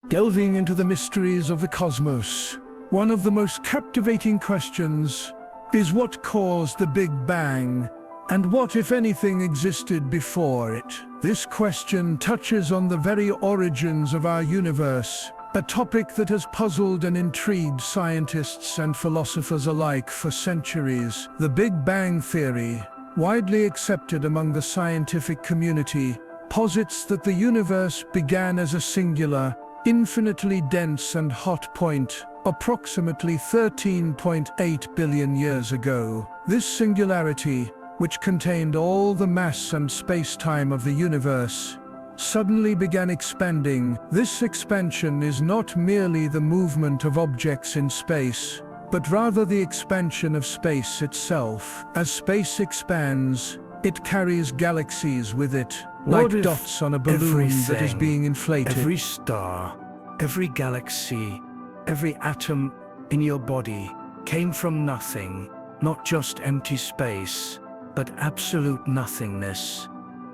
delving into the mysteries of the cosmos. One of the most captivating questions is what caused the Big Bang, and what, if anything, existed before it? This question touches on the very origins of our universe, a topic that has puzzled and intrigued scientists and philosophers alike for centuries. The Big Bang theory, widely accepted among the scientific community, posits that the universe began as a singular, infinitely dense and hot point, approximately 13.8 billion years ago. This singularity, which contained all the mass and space-time of the universe, suddenly began expanding. This expansion is not merely the movement of objects in space, but rather the expansion of space itself. As space expands, it carries galaxies with it, like dots on a balloon that is being inflated. Every star, every galaxy, every atom in your body came from nothing, not just empty space, but absolute nothingness.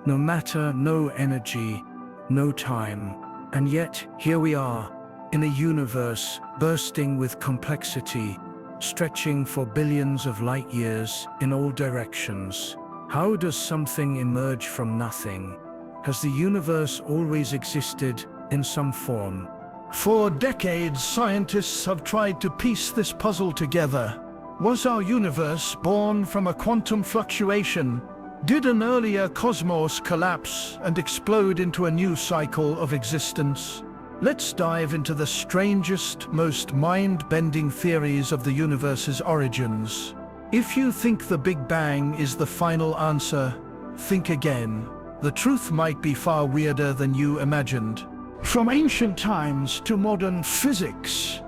No matter, no energy, no time. And yet, here we are, in a universe bursting with complexity, stretching for billions of light years in all directions. How does something emerge from nothing? Has the universe always existed in some form? For decades, scientists have tried to piece this puzzle together. Was our universe born from a quantum fluctuation? Did an earlier cosmos collapse and explode into a new cycle of existence? Let's dive into the strangest, most mind-bending theories of the universe's origins. If you think the Big Bang is the final answer, think again. The truth might be far weirder than you imagined. From ancient times to modern physics,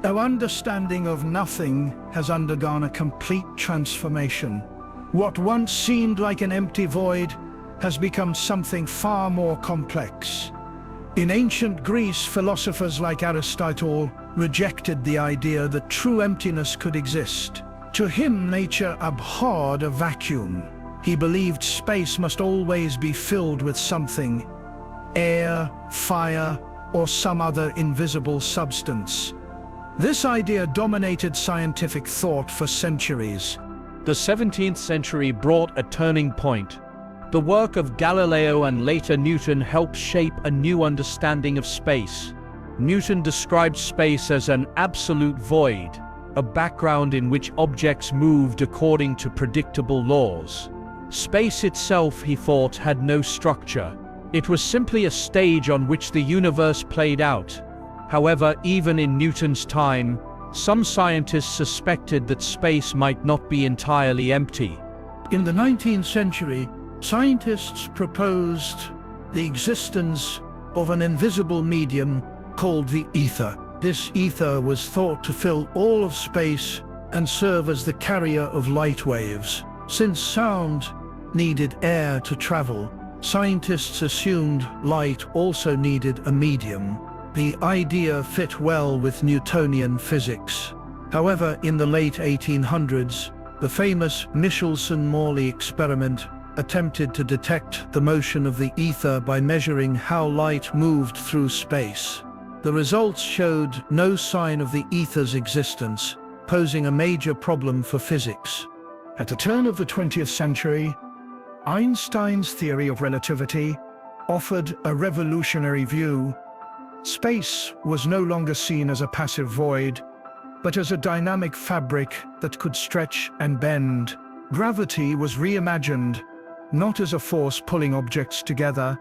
our understanding of nothing has undergone a complete transformation. What once seemed like an empty void has become something far more complex. In ancient Greece, philosophers like Aristotle rejected the idea that true emptiness could exist. To him, nature abhorred a vacuum. He believed space must always be filled with something: air, fire, or some other invisible substance. This idea dominated scientific thought for centuries. The 17th century brought a turning point. The work of Galileo and later Newton helped shape a new understanding of space. Newton described space as an absolute void, a background in which objects moved according to predictable laws. Space itself, he thought, had no structure. It was simply a stage on which the universe played out. However, even in Newton's time, some scientists suspected that space might not be entirely empty. In the 19th century, scientists proposed the existence of an invisible medium called the ether. This ether was thought to fill all of space and serve as the carrier of light waves. Since sound needed air to travel, scientists assumed light also needed a medium. The idea fit well with Newtonian physics. However, in the late 1800s, the famous Michelson-Morley experiment attempted to detect the motion of the ether by measuring how light moved through space. The results showed no sign of the ether's existence, posing a major problem for physics. At the turn of the 20th century, Einstein's theory of relativity offered a revolutionary view. Space was no longer seen as a passive void, but as a dynamic fabric that could stretch and bend. Gravity was reimagined, not as a force pulling objects together,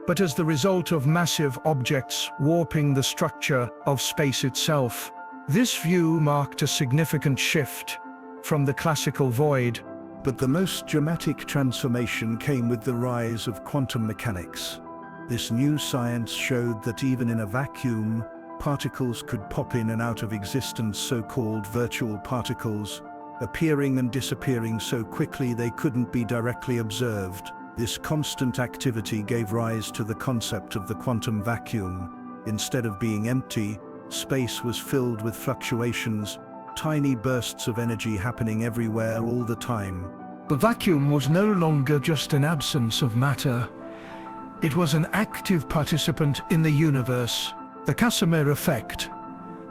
but as the result of massive objects warping the structure of space itself. This view marked a significant shift from the classical void. But the most dramatic transformation came with the rise of quantum mechanics. This new science showed that even in a vacuum, particles could pop in and out of existence, so-called virtual particles, appearing and disappearing so quickly they couldn't be directly observed. This constant activity gave rise to the concept of the quantum vacuum. Instead of being empty, space was filled with fluctuations, tiny bursts of energy happening everywhere all the time. The vacuum was no longer just an absence of matter. It was an active participant in the universe. The Casimir effect,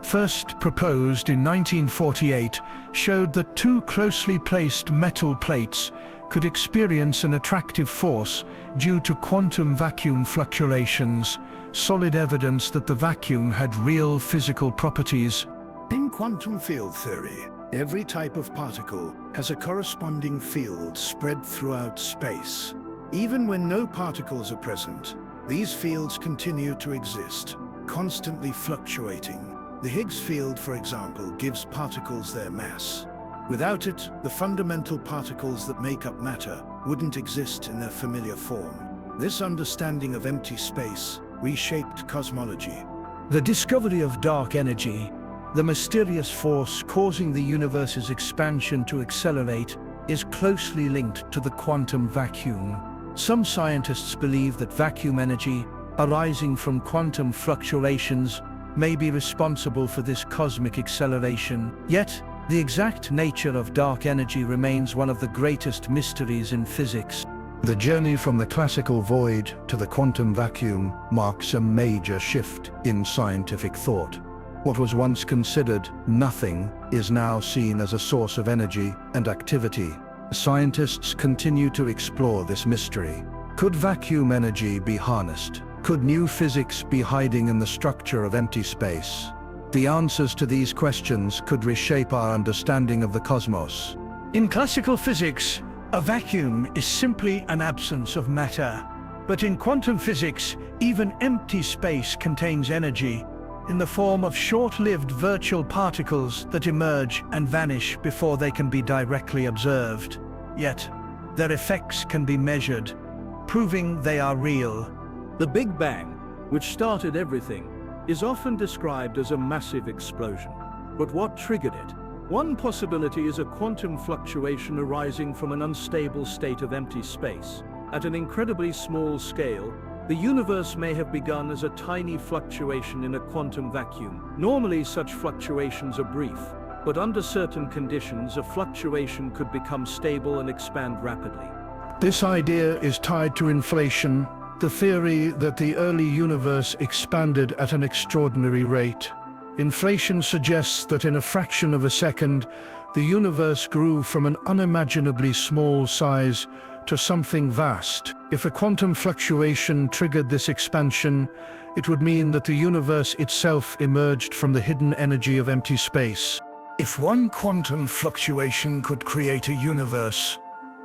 first proposed in 1948, showed that two closely placed metal plates could experience an attractive force due to quantum vacuum fluctuations, solid evidence that the vacuum had real physical properties. In quantum field theory, every type of particle has a corresponding field spread throughout space. Even when no particles are present, these fields continue to exist, constantly fluctuating. The Higgs field, for example, gives particles their mass. Without it, the fundamental particles that make up matter wouldn't exist in their familiar form. This understanding of empty space reshaped cosmology. The discovery of dark energy, the mysterious force causing the universe's expansion to accelerate, is closely linked to the quantum vacuum. Some scientists believe that vacuum energy, arising from quantum fluctuations, may be responsible for this cosmic acceleration. Yet, the exact nature of dark energy remains one of the greatest mysteries in physics. The journey from the classical void to the quantum vacuum marks a major shift in scientific thought. What was once considered nothing is now seen as a source of energy and activity. Scientists continue to explore this mystery. Could vacuum energy be harnessed? Could new physics be hiding in the structure of empty space? The answers to these questions could reshape our understanding of the cosmos. In classical physics, a vacuum is simply an absence of matter. But in quantum physics, even empty space contains energy, in the form of short-lived virtual particles that emerge and vanish before they can be directly observed. Yet, their effects can be measured, proving they are real. The Big Bang, which started everything, is often described as a massive explosion. But what triggered it? One possibility is a quantum fluctuation arising from an unstable state of empty space. At an incredibly small scale, the universe may have begun as a tiny fluctuation in a quantum vacuum. Normally, such fluctuations are brief, but under certain conditions, a fluctuation could become stable and expand rapidly. This idea is tied to inflation, the theory that the early universe expanded at an extraordinary rate. Inflation suggests that in a fraction of a second, the universe grew from an unimaginably small size to something vast. If a quantum fluctuation triggered this expansion, it would mean that the universe itself emerged from the hidden energy of empty space. If one quantum fluctuation could create a universe,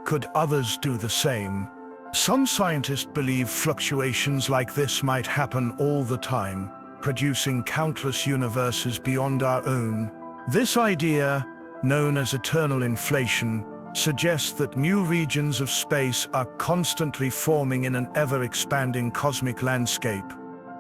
could others do the same? Some scientists believe fluctuations like this might happen all the time, producing countless universes beyond our own. This idea, known as eternal inflation, suggests that new regions of space are constantly forming in an ever-expanding cosmic landscape.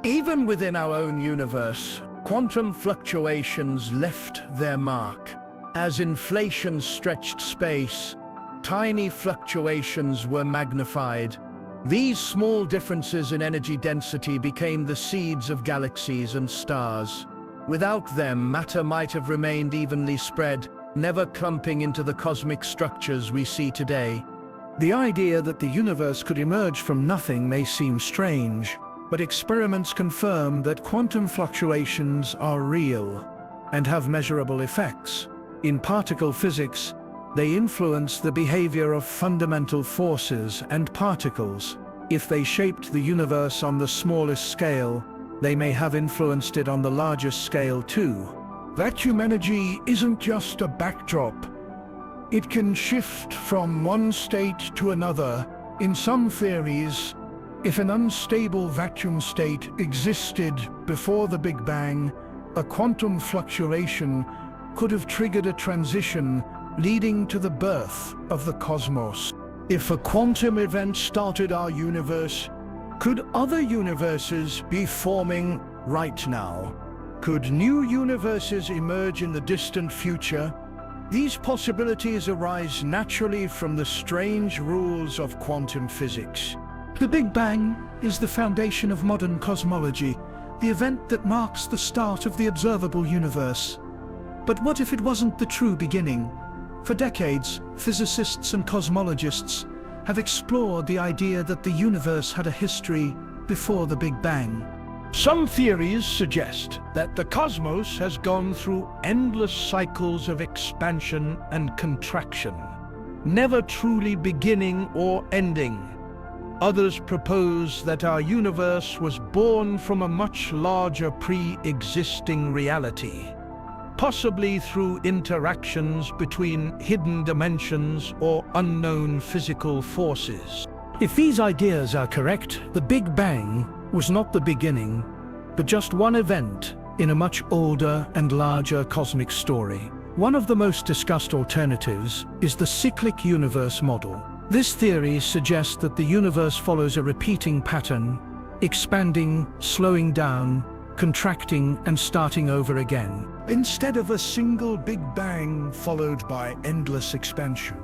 Even within our own universe, quantum fluctuations left their mark. As inflation stretched space, tiny fluctuations were magnified. These small differences in energy density became the seeds of galaxies and stars. Without them, matter might have remained evenly spread, never clumping into the cosmic structures we see today. The idea that the universe could emerge from nothing may seem strange, but experiments confirm that quantum fluctuations are real and have measurable effects. In particle physics, they influence the behavior of fundamental forces and particles. If they shaped the universe on the smallest scale, they may have influenced it on the largest scale too. Vacuum energy isn't just a backdrop. It can shift from one state to another. In some theories, if an unstable vacuum state existed before the Big Bang, a quantum fluctuation could have triggered a transition leading to the birth of the cosmos. If a quantum event started our universe, could other universes be forming right now? Could new universes emerge in the distant future? These possibilities arise naturally from the strange rules of quantum physics. The Big Bang is the foundation of modern cosmology, the event that marks the start of the observable universe. But what if it wasn't the true beginning? For decades, physicists and cosmologists have explored the idea that the universe had a history before the Big Bang. Some theories suggest that the cosmos has gone through endless cycles of expansion and contraction, never truly beginning or ending. Others propose that our universe was born from a much larger pre-existing reality, possibly through interactions between hidden dimensions or unknown physical forces. If these ideas are correct, the Big Bang was not the beginning, but just one event in a much older and larger cosmic story. One of the most discussed alternatives is the cyclic universe model. This theory suggests that the universe follows a repeating pattern, expanding, slowing down, contracting, and starting over again. Instead of a single Big Bang followed by endless expansion,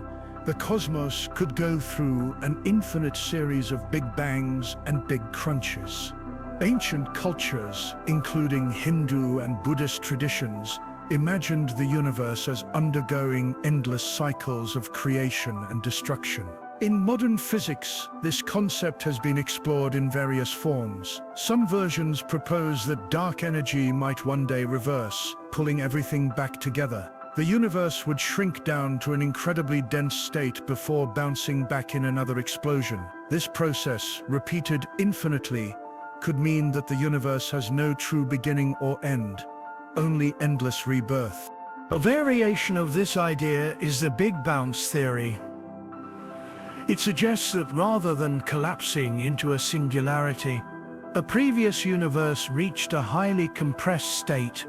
the cosmos could go through an infinite series of Big Bangs and Big Crunches. Ancient cultures, including Hindu and Buddhist traditions, imagined the universe as undergoing endless cycles of creation and destruction. In modern physics, this concept has been explored in various forms. Some versions propose that dark energy might one day reverse, pulling everything back together. The universe would shrink down to an incredibly dense state before bouncing back in another explosion. This process, repeated infinitely, could mean that the universe has no true beginning or end, only endless rebirth. A variation of this idea is the Big Bounce theory. It suggests that rather than collapsing into a singularity, a previous universe reached a highly compressed state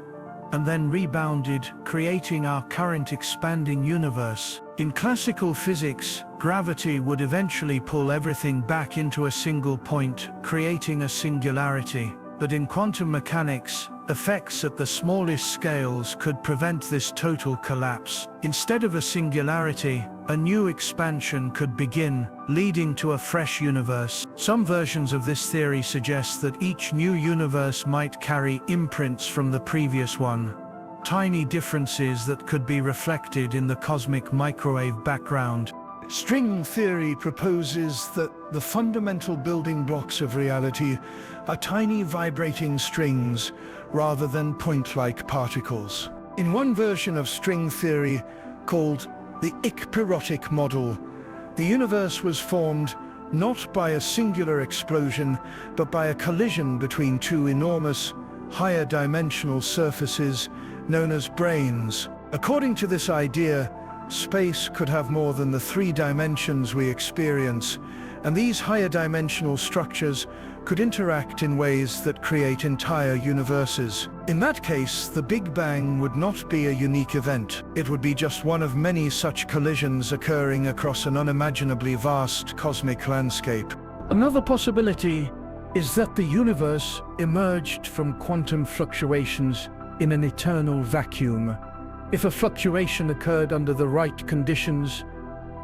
and then rebounded, creating our current expanding universe. In classical physics, gravity would eventually pull everything back into a single point, creating a singularity. But in quantum mechanics, effects at the smallest scales could prevent this total collapse. Instead of a singularity, a new expansion could begin, leading to a fresh universe. Some versions of this theory suggest that each new universe might carry imprints from the previous one, tiny differences that could be reflected in the cosmic microwave background. String theory proposes that the fundamental building blocks of reality are tiny vibrating strings rather than point-like particles. In one version of string theory, called the ikpyrotic model, the universe was formed not by a singular explosion, but by a collision between two enormous, higher dimensional surfaces known as branes. According to this idea, space could have more than the 3 dimensions we experience, and these higher dimensional structures could interact in ways that create entire universes. In that case, the Big Bang would not be a unique event. It would be just one of many such collisions occurring across an unimaginably vast cosmic landscape. Another possibility is that the universe emerged from quantum fluctuations in an eternal vacuum. If a fluctuation occurred under the right conditions,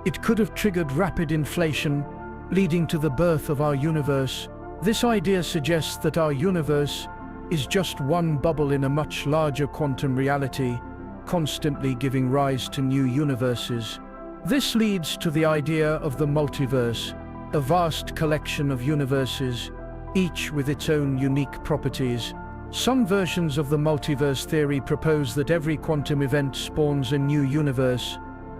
it could have triggered rapid inflation, leading to the birth of our universe. This idea suggests that our universe is just one bubble in a much larger quantum reality, constantly giving rise to new universes. This leads to the idea of the multiverse, a vast collection of universes, each with its own unique properties. Some versions of the multiverse theory propose that every quantum event spawns a new universe,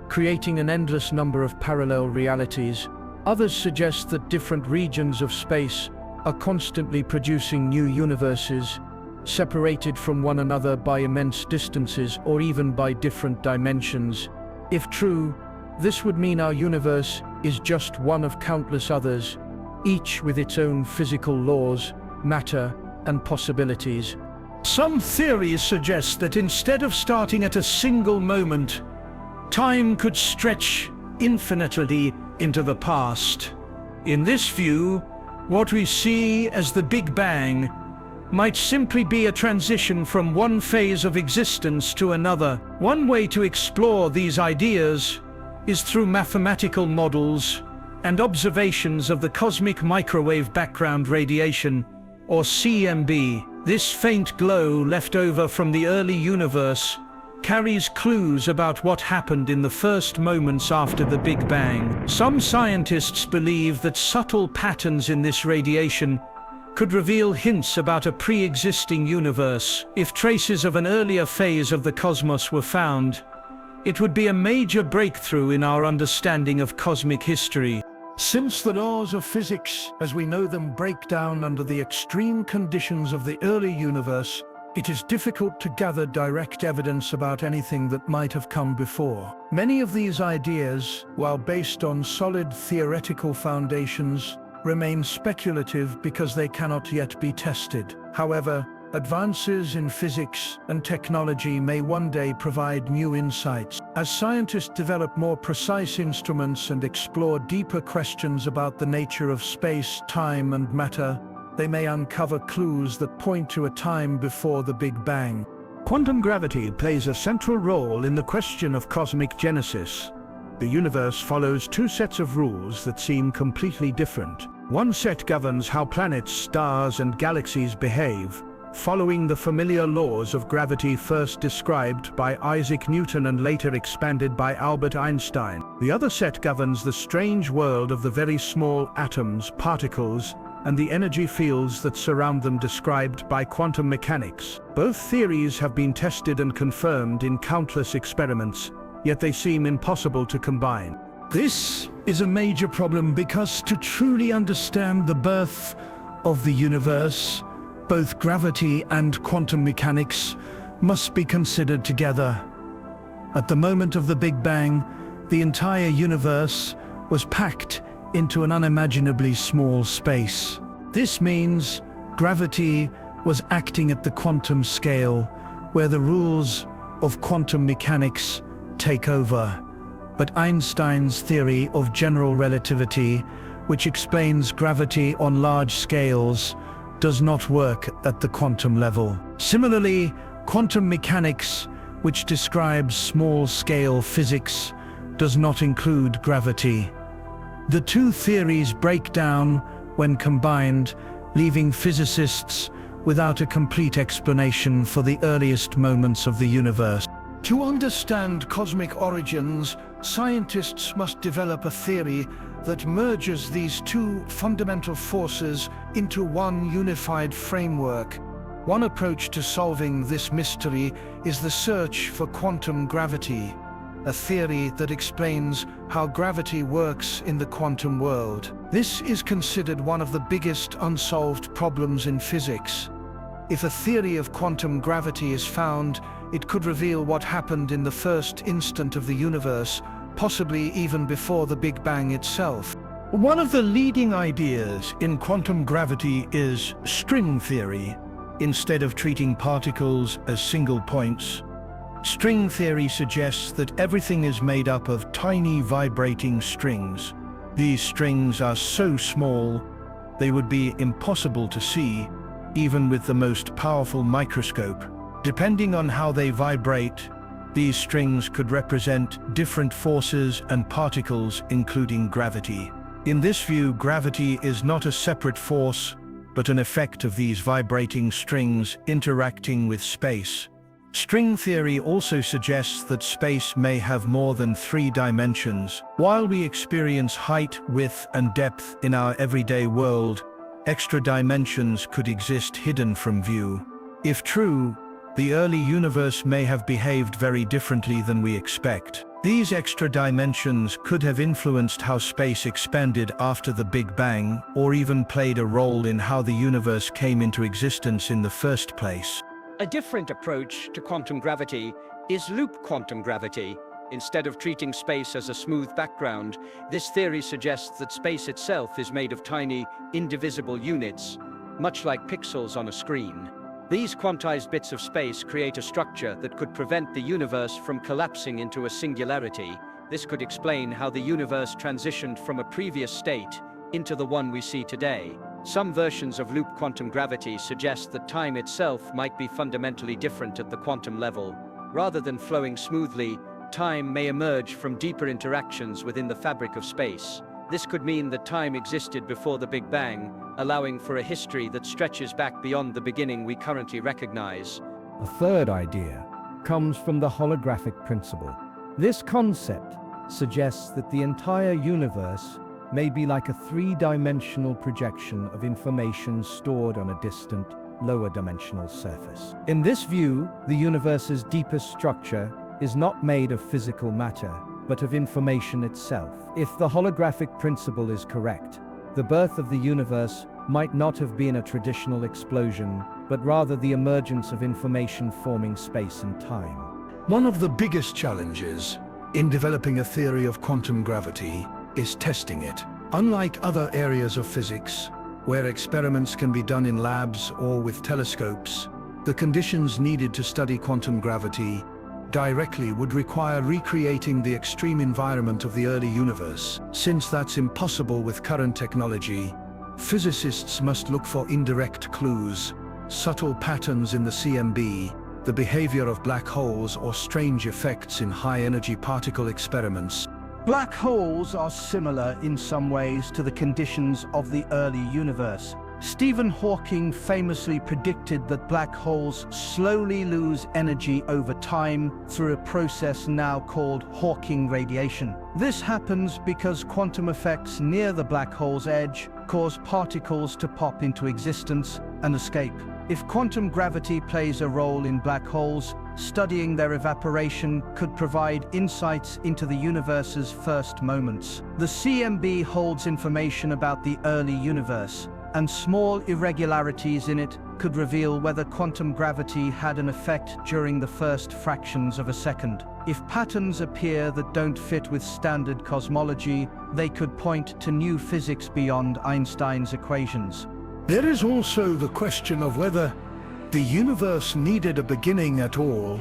creating an endless number of parallel realities. Others suggest that different regions of space are constantly producing new universes, separated from one another by immense distances or even by different dimensions. If true, this would mean our universe is just one of countless others, each with its own physical laws, matter, and possibilities. Some theories suggest that instead of starting at a single moment, time could stretch infinitely into the past. In this view, what we see as the Big Bang might simply be a transition from one phase of existence to another. One way to explore these ideas is through mathematical models and observations of the cosmic microwave background radiation, or CMB. This faint glow left over from the early universe carries clues about what happened in the first moments after the Big Bang. Some scientists believe that subtle patterns in this radiation could reveal hints about a pre-existing universe. If traces of an earlier phase of the cosmos were found, it would be a major breakthrough in our understanding of cosmic history. Since the laws of physics, as we know them, break down under the extreme conditions of the early universe, it is difficult to gather direct evidence about anything that might have come before. Many of these ideas, while based on solid theoretical foundations, remain speculative because they cannot yet be tested. However, advances in physics and technology may one day provide new insights. As scientists develop more precise instruments and explore deeper questions about the nature of space, time, and matter, they may uncover clues that point to a time before the Big Bang. Quantum gravity plays a central role in the question of cosmic genesis. The universe follows two sets of rules that seem completely different. One set governs how planets, stars, and galaxies behave, following the familiar laws of gravity first described by Isaac Newton and later expanded by Albert Einstein. The other set governs the strange world of the very small atoms, particles, and the energy fields that surround them, described by quantum mechanics. Both theories have been tested and confirmed in countless experiments, yet they seem impossible to combine. This is a major problem because to truly understand the birth of the universe, both gravity and quantum mechanics must be considered together. At the moment of the Big Bang, the entire universe was packed into an unimaginably small space. This means gravity was acting at the quantum scale, where the rules of quantum mechanics take over. But Einstein's theory of general relativity, which explains gravity on large scales, does not work at the quantum level. Similarly, quantum mechanics, which describes small-scale physics, does not include gravity. The two theories break down when combined, leaving physicists without a complete explanation for the earliest moments of the universe. To understand cosmic origins, scientists must develop a theory that merges these two fundamental forces into one unified framework. One approach to solving this mystery is the search for quantum gravity, a theory that explains how gravity works in the quantum world. This is considered one of the biggest unsolved problems in physics. If a theory of quantum gravity is found, it could reveal what happened in the first instant of the universe, possibly even before the Big Bang itself. One of the leading ideas in quantum gravity is string theory. Instead of treating particles as single points, string theory suggests that everything is made up of tiny vibrating strings. These strings are so small, they would be impossible to see, even with the most powerful microscope. Depending on how they vibrate, these strings could represent different forces and particles, including gravity. In this view, gravity is not a separate force, but an effect of these vibrating strings interacting with space. String theory also suggests that space may have more than 3 dimensions. While we experience height, width, and depth in our everyday world, extra dimensions could exist hidden from view. If true, the early universe may have behaved very differently than we expect. These extra dimensions could have influenced how space expanded after the Big Bang, or even played a role in how the universe came into existence in the first place. A different approach to quantum gravity is loop quantum gravity. Instead of treating space as a smooth background, this theory suggests that space itself is made of tiny, indivisible units, much like pixels on a screen. These quantized bits of space create a structure that could prevent the universe from collapsing into a singularity. This could explain how the universe transitioned from a previous state into the one we see today. Some versions of loop quantum gravity suggest that time itself might be fundamentally different at the quantum level. Rather than flowing smoothly, time may emerge from deeper interactions within the fabric of space. This could mean that time existed before the Big Bang, allowing for a history that stretches back beyond the beginning we currently recognize. A third idea comes from the holographic principle. This concept suggests that the entire universe may be like a three-dimensional projection of information stored on a distant, lower dimensional surface. In this view, the universe's deepest structure is not made of physical matter, but of information itself. If the holographic principle is correct, the birth of the universe might not have been a traditional explosion, but rather the emergence of information forming space and time. One of the biggest challenges in developing a theory of quantum gravity is testing it. Unlike other areas of physics, where experiments can be done in labs or with telescopes, the conditions needed to study quantum gravity directly would require recreating the extreme environment of the early universe. Since that's impossible with current technology, physicists must look for indirect clues, subtle patterns in the CMB, the behavior of black holes, or strange effects in high-energy particle experiments. Black holes are similar in some ways to the conditions of the early universe. Stephen Hawking famously predicted that black holes slowly lose energy over time through a process now called Hawking radiation. This happens because quantum effects near the black hole's edge cause particles to pop into existence and escape. If quantum gravity plays a role in black holes, studying their evaporation could provide insights into the universe's first moments. The CMB holds information about the early universe, and small irregularities in it could reveal whether quantum gravity had an effect during the first fractions of a second. If patterns appear that don't fit with standard cosmology, they could point to new physics beyond Einstein's equations. There is also the question of whether the universe needed a beginning at all.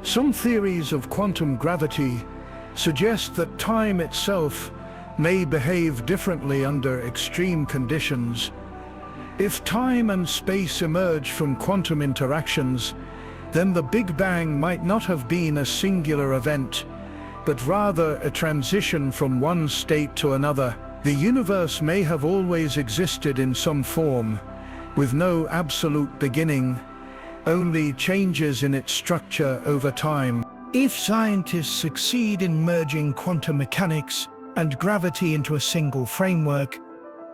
Some theories of quantum gravity suggest that time itself may behave differently under extreme conditions. If time and space emerge from quantum interactions, then the Big Bang might not have been a singular event, but rather a transition from one state to another. The universe may have always existed in some form, with no absolute beginning, only changes in its structure over time. If scientists succeed in merging quantum mechanics and gravity into a single framework,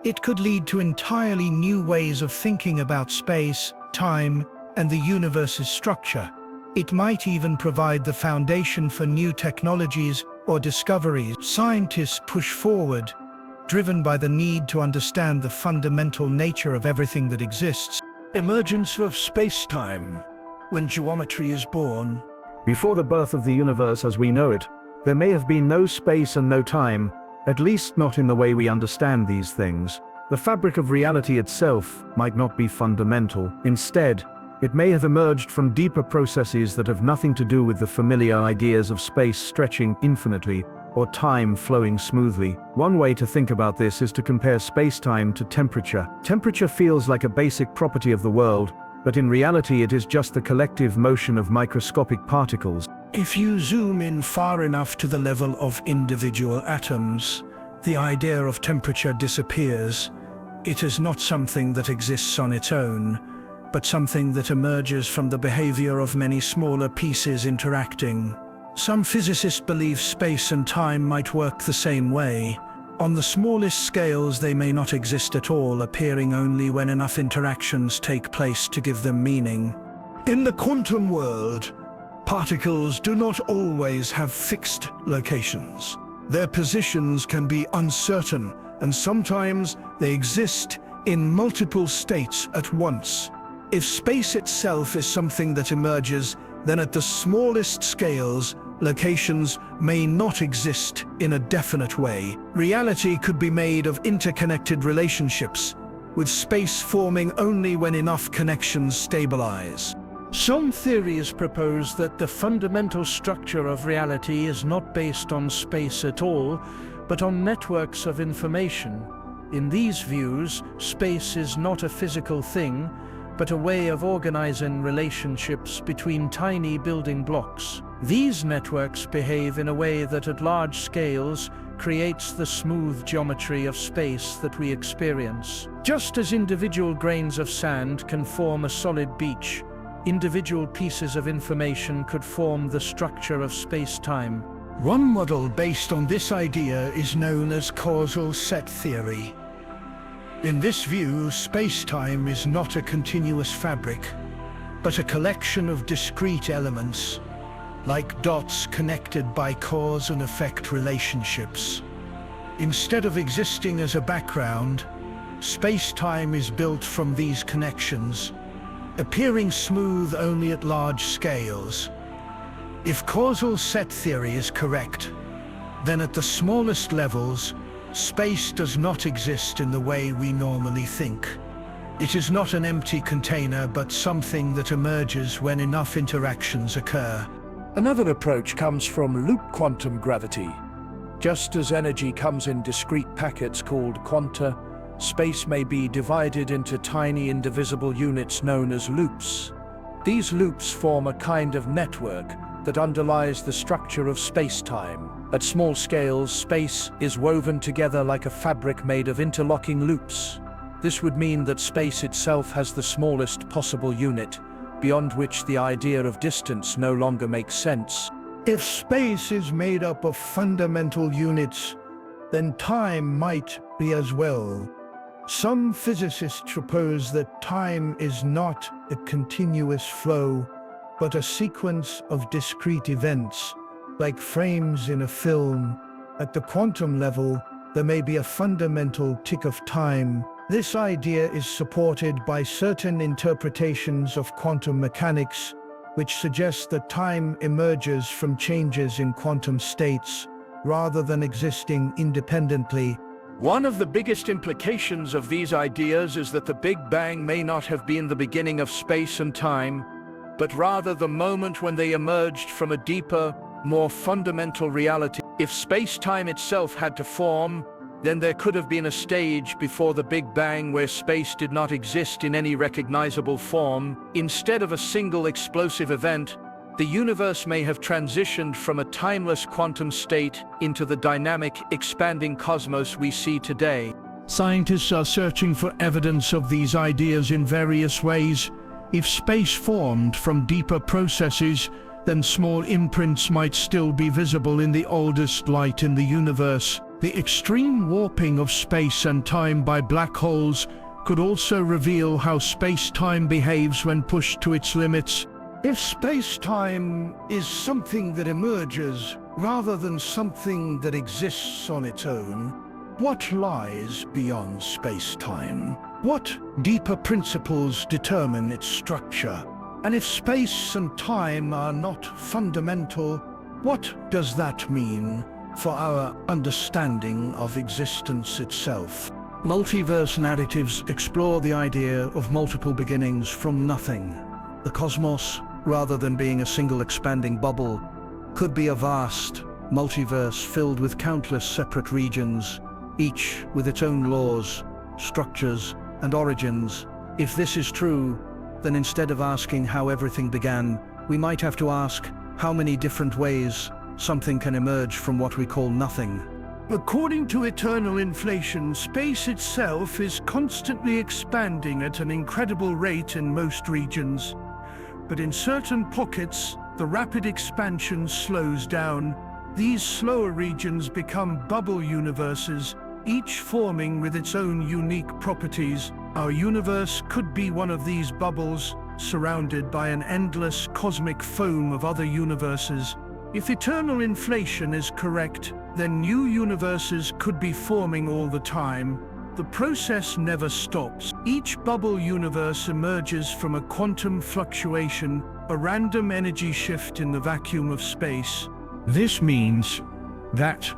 it could lead to entirely new ways of thinking about space, time, and the universe's structure. It might even provide the foundation for new technologies or discoveries. Scientists push forward, driven by the need to understand the fundamental nature of everything that exists. Emergence of space-time, when geometry is born. Before the birth of the universe as we know it, there may have been no space and no time, at least not in the way we understand these things. The fabric of reality itself might not be fundamental. Instead, it may have emerged from deeper processes that have nothing to do with the familiar ideas of space stretching infinitely or time flowing smoothly. One way to think about this is to compare space-time to temperature. Temperature feels like a basic property of the world, but in reality it is just the collective motion of microscopic particles. If you zoom in far enough to the level of individual atoms, the idea of temperature disappears. It is not something that exists on its own, but something that emerges from the behavior of many smaller pieces interacting. Some physicists believe space and time might work the same way. On the smallest scales, they may not exist at all, appearing only when enough interactions take place to give them meaning. In the quantum world, particles do not always have fixed locations. Their positions can be uncertain, and sometimes they exist in multiple states at once. If space itself is something that emerges, then at the smallest scales, locations may not exist in a definite way. Reality could be made of interconnected relationships, with space forming only when enough connections stabilize. Some theories propose that the fundamental structure of reality is not based on space at all, but on networks of information. In these views, space is not a physical thing, but a way of organizing relationships between tiny building blocks. These networks behave in a way that at large scales creates the smooth geometry of space that we experience. Just as individual grains of sand can form a solid beach, individual pieces of information could form the structure of space-time. One model based on this idea is known as causal set theory. In this view, space-time is not a continuous fabric, but a collection of discrete elements, like dots connected by cause and effect relationships. Instead of existing as a background, space-time is built from these connections, appearing smooth only at large scales. If causal set theory is correct, then at the smallest levels, space does not exist in the way we normally think. It is not an empty container, but something that emerges when enough interactions occur. Another approach comes from loop quantum gravity. Just as energy comes in discrete packets called quanta, space may be divided into tiny indivisible units known as loops. These loops form a kind of network that underlies the structure of space-time. At small scales, space is woven together like a fabric made of interlocking loops. This would mean that space itself has the smallest possible unit, beyond which the idea of distance no longer makes sense. If space is made up of fundamental units, then time might be as well. Some physicists propose that time is not a continuous flow, but a sequence of discrete events, like frames in a film. At the quantum level, there may be a fundamental tick of time. This idea is supported by certain interpretations of quantum mechanics, which suggest that time emerges from changes in quantum states, rather than existing independently. One of the biggest implications of these ideas is that the Big Bang may not have been the beginning of space and time, but rather the moment when they emerged from a deeper, more fundamental reality. If space-time itself had to form, then there could have been a stage before the Big Bang where space did not exist in any recognizable form. Instead of a single explosive event, the universe may have transitioned from a timeless quantum state into the dynamic, expanding cosmos we see today. Scientists are searching for evidence of these ideas in various ways. If space formed from deeper processes, then small imprints might still be visible in the oldest light in the universe. The extreme warping of space and time by black holes could also reveal how space-time behaves when pushed to its limits. If space-time is something that emerges rather than something that exists on its own, what lies beyond space-time? What deeper principles determine its structure? And if space and time are not fundamental, what does that mean for our understanding of existence itself? Multiverse narratives explore the idea of multiple beginnings from nothing. The cosmos, rather than being a single expanding bubble, could be a vast multiverse filled with countless separate regions, each with its own laws, structures, and origins. If this is true, then instead of asking how everything began, we might have to ask how many different ways something can emerge from what we call nothing. According to eternal inflation, space itself is constantly expanding at an incredible rate in most regions. But in certain pockets, the rapid expansion slows down. These slower regions become bubble universes, each forming with its own unique properties. Our universe could be one of these bubbles, surrounded by an endless cosmic foam of other universes. If eternal inflation is correct, then new universes could be forming all the time. The process never stops. Each bubble universe emerges from a quantum fluctuation, a random energy shift in the vacuum of space. This means that,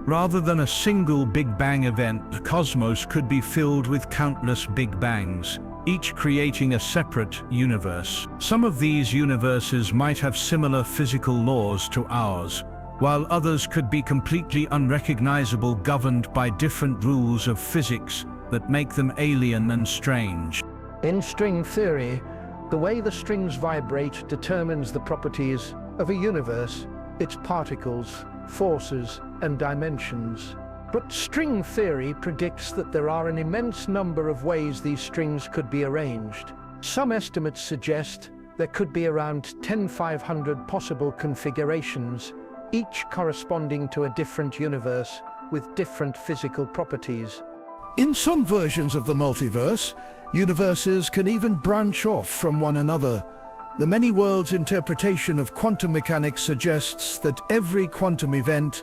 rather than a single Big Bang event, the cosmos could be filled with countless Big Bangs, each creating a separate universe. Some of these universes might have similar physical laws to ours, while others could be completely unrecognizable, governed by different rules of physics that make them alien and strange. In string theory, the way the strings vibrate determines the properties of a universe, its particles, forces, and dimensions. But string theory predicts that there are an immense number of ways these strings could be arranged. Some estimates suggest there could be around 10,500 possible configurations, each corresponding to a different universe with different physical properties. In some versions of the multiverse, universes can even branch off from one another. The many worlds interpretation of quantum mechanics suggests that every quantum event,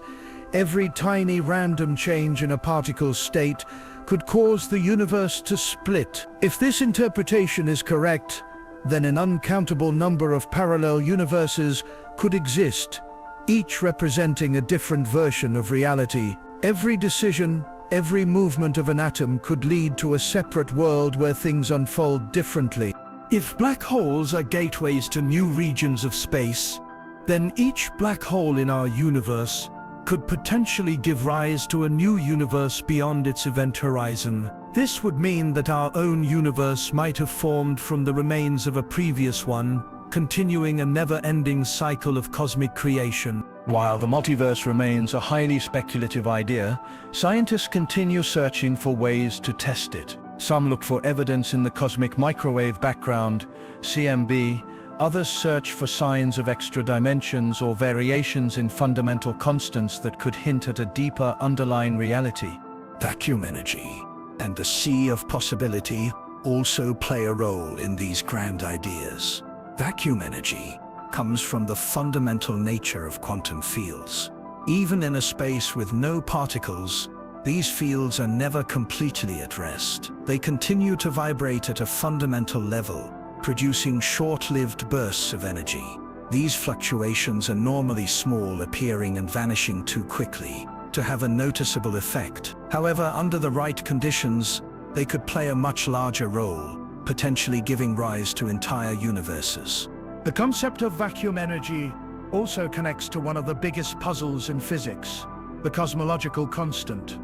every tiny random change in a particle's state, could cause the universe to split. If this interpretation is correct, then an uncountable number of parallel universes could exist, each representing a different version of reality. Every decision, every movement of an atom could lead to a separate world where things unfold differently. If black holes are gateways to new regions of space, then each black hole in our universe could potentially give rise to a new universe beyond its event horizon. This would mean that our own universe might have formed from the remains of a previous one, continuing a never-ending cycle of cosmic creation. While the multiverse remains a highly speculative idea, scientists continue searching for ways to test it. Some look for evidence in the cosmic microwave background, CMB. Others search for signs of extra dimensions or variations in fundamental constants that could hint at a deeper underlying reality. Vacuum energy and the sea of possibility also play a role in these grand ideas. Vacuum energy comes from the fundamental nature of quantum fields. Even in a space with no particles, these fields are never completely at rest. They continue to vibrate at a fundamental level, producing short-lived bursts of energy. These fluctuations are normally small, appearing and vanishing too quickly to have a noticeable effect. However, under the right conditions, they could play a much larger role, potentially giving rise to entire universes. The concept of vacuum energy also connects to one of the biggest puzzles in physics, the cosmological constant.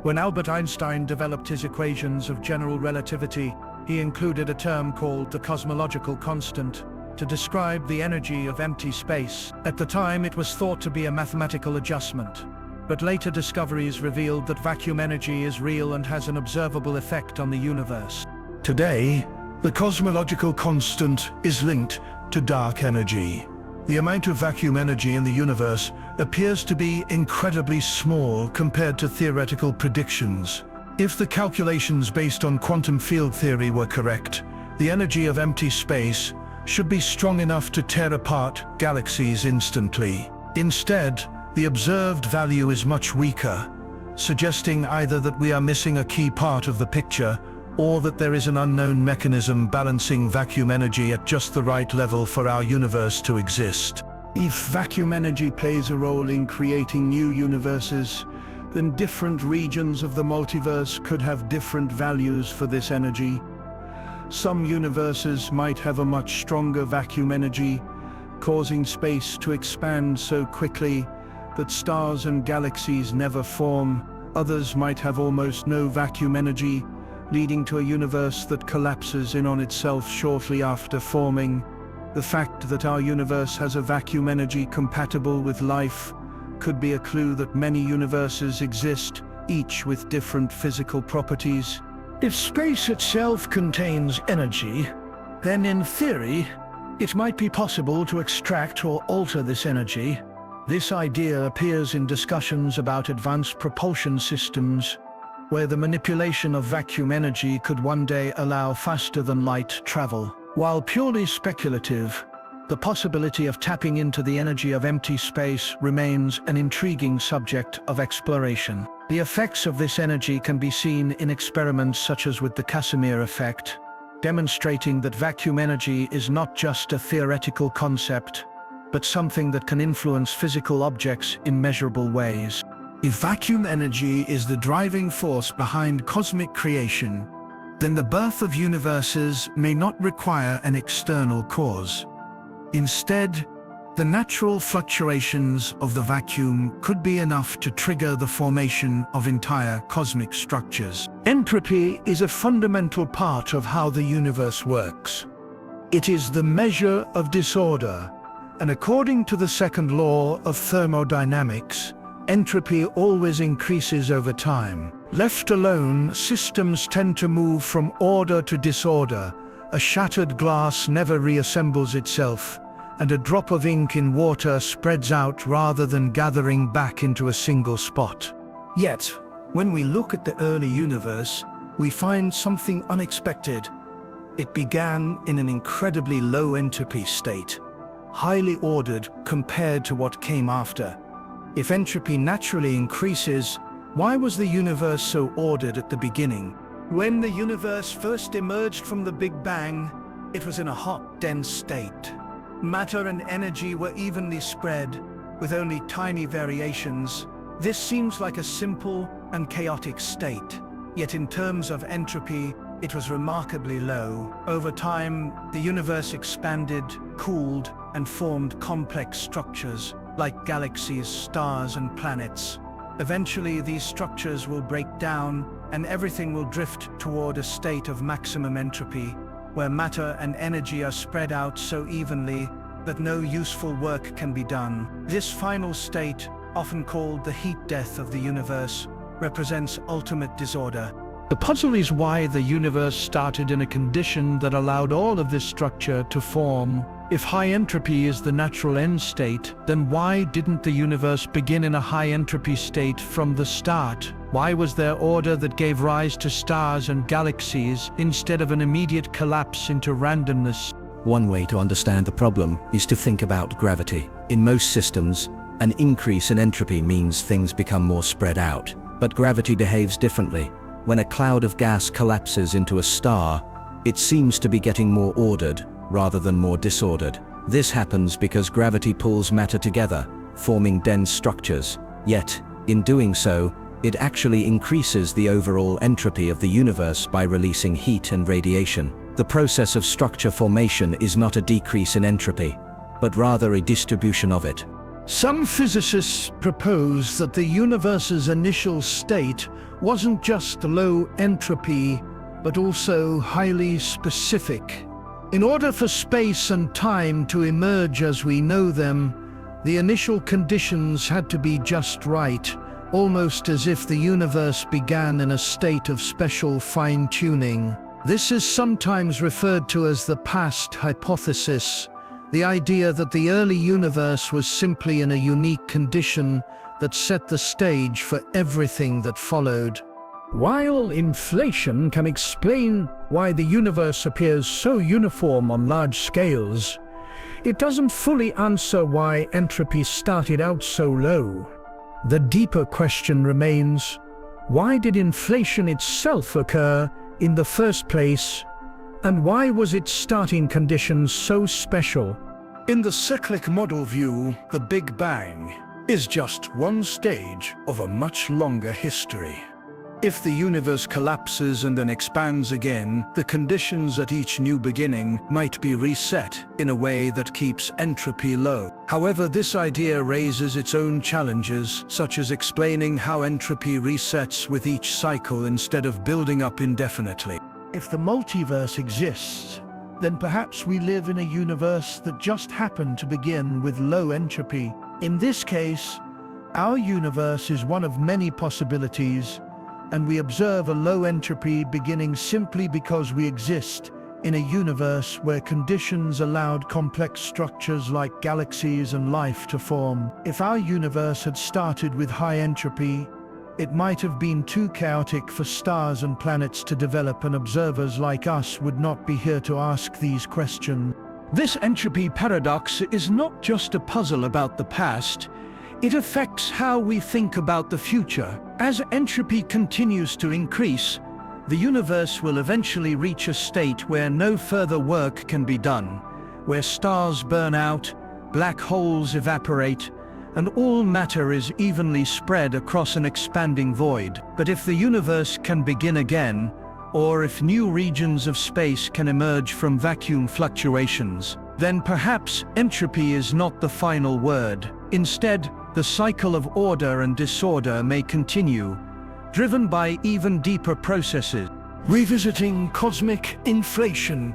When Albert Einstein developed his equations of general relativity, he included a term called the cosmological constant to describe the energy of empty space. At the time, it was thought to be a mathematical adjustment, but later discoveries revealed that vacuum energy is real and has an observable effect on the universe. Today, the cosmological constant is linked to dark energy. The amount of vacuum energy in the universe appears to be incredibly small compared to theoretical predictions. If the calculations based on quantum field theory were correct, the energy of empty space should be strong enough to tear apart galaxies instantly. Instead, the observed value is much weaker, suggesting either that we are missing a key part of the picture or that there is an unknown mechanism balancing vacuum energy at just the right level for our universe to exist. If vacuum energy plays a role in creating new universes, then different regions of the multiverse could have different values for this energy. Some universes might have a much stronger vacuum energy, causing space to expand so quickly that stars and galaxies never form. Others might have almost no vacuum energy, leading to a universe that collapses in on itself shortly after forming. The fact that our universe has a vacuum energy compatible with life could be a clue that many universes exist, each with different physical properties. If space itself contains energy, then in theory, it might be possible to extract or alter this energy. This idea appears in discussions about advanced propulsion systems, where the manipulation of vacuum energy could one day allow faster-than-light travel. While purely speculative, the possibility of tapping into the energy of empty space remains an intriguing subject of exploration. The effects of this energy can be seen in experiments such as with the Casimir effect, demonstrating that vacuum energy is not just a theoretical concept, but something that can influence physical objects in measurable ways. If vacuum energy is the driving force behind cosmic creation, then the birth of universes may not require an external cause. Instead, the natural fluctuations of the vacuum could be enough to trigger the formation of entire cosmic structures. Entropy is a fundamental part of how the universe works. It is the measure of disorder, and according to the second law of thermodynamics, entropy always increases over time. Left alone, systems tend to move from order to disorder. A shattered glass never reassembles itself, and a drop of ink in water spreads out rather than gathering back into a single spot. Yet, when we look at the early universe, we find something unexpected. It began in an incredibly low entropy state, highly ordered compared to what came after. If entropy naturally increases, why was the universe so ordered at the beginning? When the universe first emerged from the Big Bang, it was in a hot, dense state. Matter and energy were evenly spread, with only tiny variations. This seems like a simple and chaotic state. Yet in terms of entropy, it was remarkably low. Over time, the universe expanded, cooled, and formed complex structures, like galaxies, stars, and planets. Eventually, these structures will break down, and everything will drift toward a state of maximum entropy, where matter and energy are spread out so evenly that no useful work can be done. This final state, often called the heat death of the universe, represents ultimate disorder. The puzzle is why the universe started in a condition that allowed all of this structure to form. If high entropy is the natural end state, then why didn't the universe begin in a high entropy state from the start? Why was there order that gave rise to stars and galaxies instead of an immediate collapse into randomness? One way to understand the problem is to think about gravity. In most systems, an increase in entropy means things become more spread out. But gravity behaves differently. When a cloud of gas collapses into a star, it seems to be getting more ordered rather than more disordered. This happens because gravity pulls matter together, forming dense structures. Yet, in doing so, it actually increases the overall entropy of the universe by releasing heat and radiation. The process of structure formation is not a decrease in entropy, but rather a distribution of it. Some physicists propose that the universe's initial state wasn't just low entropy, but also highly specific. In order for space and time to emerge as we know them, the initial conditions had to be just right, almost as if the universe began in a state of special fine-tuning. This is sometimes referred to as the past hypothesis, the idea that the early universe was simply in a unique condition that set the stage for everything that followed. While inflation can explain why the universe appears so uniform on large scales, it doesn't fully answer why entropy started out so low. The deeper question remains, why did inflation itself occur in the first place, and why was its starting conditions so special? In the cyclic model view, the Big Bang is just one stage of a much longer history. If the universe collapses and then expands again, the conditions at each new beginning might be reset in a way that keeps entropy low. However, this idea raises its own challenges, such as explaining how entropy resets with each cycle instead of building up indefinitely. If the multiverse exists, then perhaps we live in a universe that just happened to begin with low entropy. In this case, our universe is one of many possibilities, and we observe a low entropy beginning simply because we exist in a universe where conditions allowed complex structures like galaxies and life to form. If our universe had started with high entropy, it might have been too chaotic for stars and planets to develop, and observers like us would not be here to ask these questions. This entropy paradox is not just a puzzle about the past, it affects how we think about the future. As entropy continues to increase, the universe will eventually reach a state where no further work can be done, where stars burn out, black holes evaporate, and all matter is evenly spread across an expanding void. But if the universe can begin again, or if new regions of space can emerge from vacuum fluctuations, then perhaps entropy is not the final word. Instead, the cycle of order and disorder may continue, driven by even deeper processes. Revisiting cosmic inflation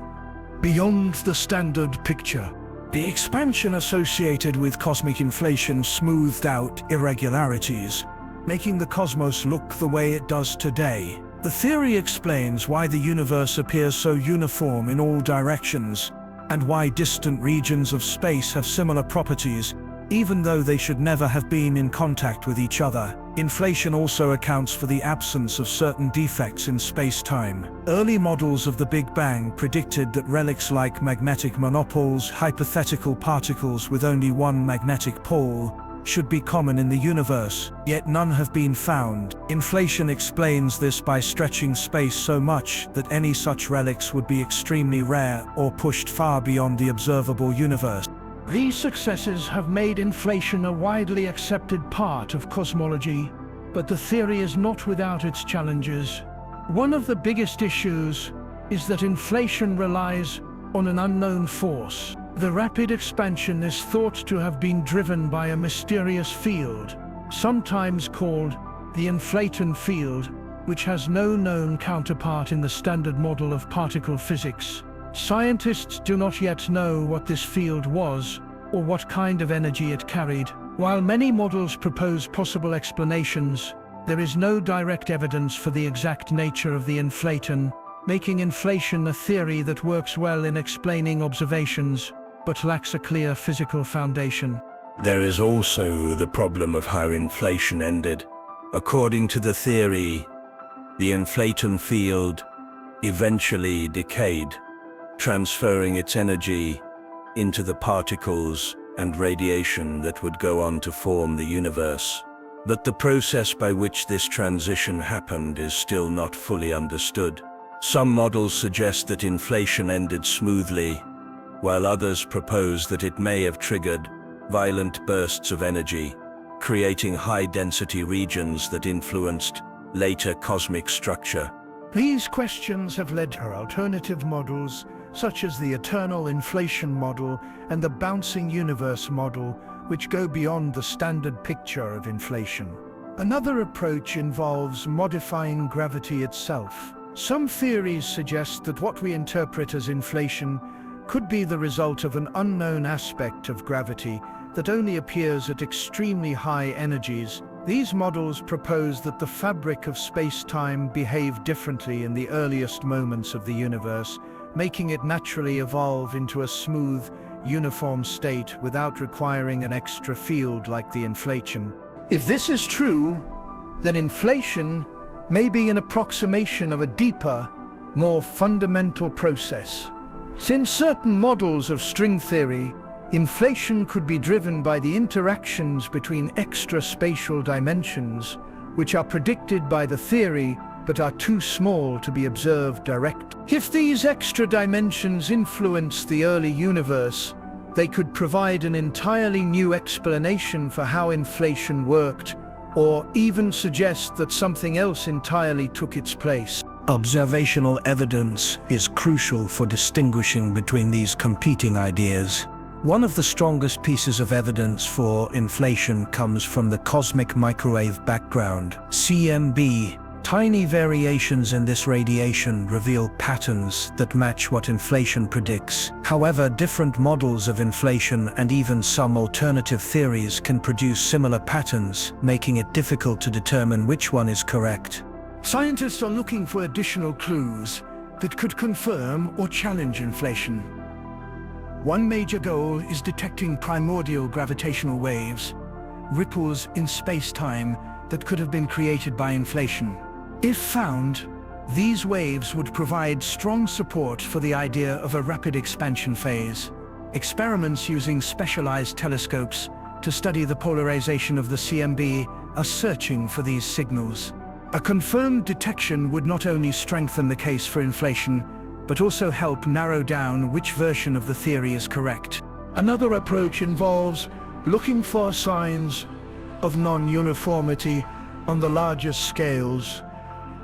beyond the standard picture. The expansion associated with cosmic inflation smoothed out irregularities, making the cosmos look the way it does today. The theory explains why the universe appears so uniform in all directions, and why distant regions of space have similar properties, even though they should never have been in contact with each other. Inflation also accounts for the absence of certain defects in space-time. Early models of the Big Bang predicted that relics like magnetic monopoles, hypothetical particles with only one magnetic pole, should be common in the universe, yet none have been found. Inflation explains this by stretching space so much that any such relics would be extremely rare or pushed far beyond the observable universe. These successes have made inflation a widely accepted part of cosmology, but the theory is not without its challenges. One of the biggest issues is that inflation relies on an unknown force. The rapid expansion is thought to have been driven by a mysterious field, sometimes called the inflaton field, which has no known counterpart in the standard model of particle physics. Scientists do not yet know what this field was or what kind of energy it carried. While many models propose possible explanations, there is no direct evidence for the exact nature of the inflaton, making inflation a theory that works well in explaining observations, but lacks a clear physical foundation. There is also the problem of how inflation ended. According to the theory, the inflaton field eventually decayed, transferring its energy into the particles and radiation that would go on to form the universe. But the process by which this transition happened is still not fully understood. Some models suggest that inflation ended smoothly, while others propose that it may have triggered violent bursts of energy, creating high-density regions that influenced later cosmic structure. These questions have led to alternative models, such as the eternal inflation model and the bouncing universe model, which go beyond the standard picture of inflation. Another approach involves modifying gravity itself. Some theories suggest that what we interpret as inflation could be the result of an unknown aspect of gravity that only appears at extremely high energies. These models propose that the fabric of space-time behaved differently in the earliest moments of the universe, making it naturally evolve into a smooth, uniform state without requiring an extra field like the inflation. If this is true, then inflation may be an approximation of a deeper, more fundamental process. Since certain models of string theory, inflation could be driven by the interactions between extra spatial dimensions, which are predicted by the theory but are too small to be observed directly. If these extra dimensions influence the early universe, they could provide an entirely new explanation for how inflation worked, or even suggest that something else entirely took its place. Observational evidence is crucial for distinguishing between these competing ideas. One of the strongest pieces of evidence for inflation comes from the cosmic microwave background, CMB. Tiny variations in this radiation reveal patterns that match what inflation predicts. However, different models of inflation and even some alternative theories can produce similar patterns, making it difficult to determine which one is correct. Scientists are looking for additional clues that could confirm or challenge inflation. One major goal is detecting primordial gravitational waves, ripples in space-time that could have been created by inflation. If found, these waves would provide strong support for the idea of a rapid expansion phase. Experiments using specialized telescopes to study the polarization of the CMB are searching for these signals. A confirmed detection would not only strengthen the case for inflation, but also help narrow down which version of the theory is correct. Another approach involves looking for signs of non-uniformity on the largest scales.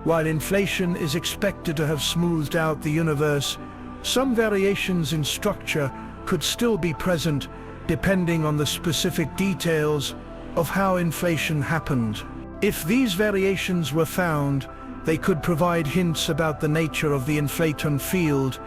While inflation is expected to have smoothed out the universe, some variations in structure could still be present depending on the specific details of how inflation happened. If these variations were found, they could provide hints about the nature of the inflaton field,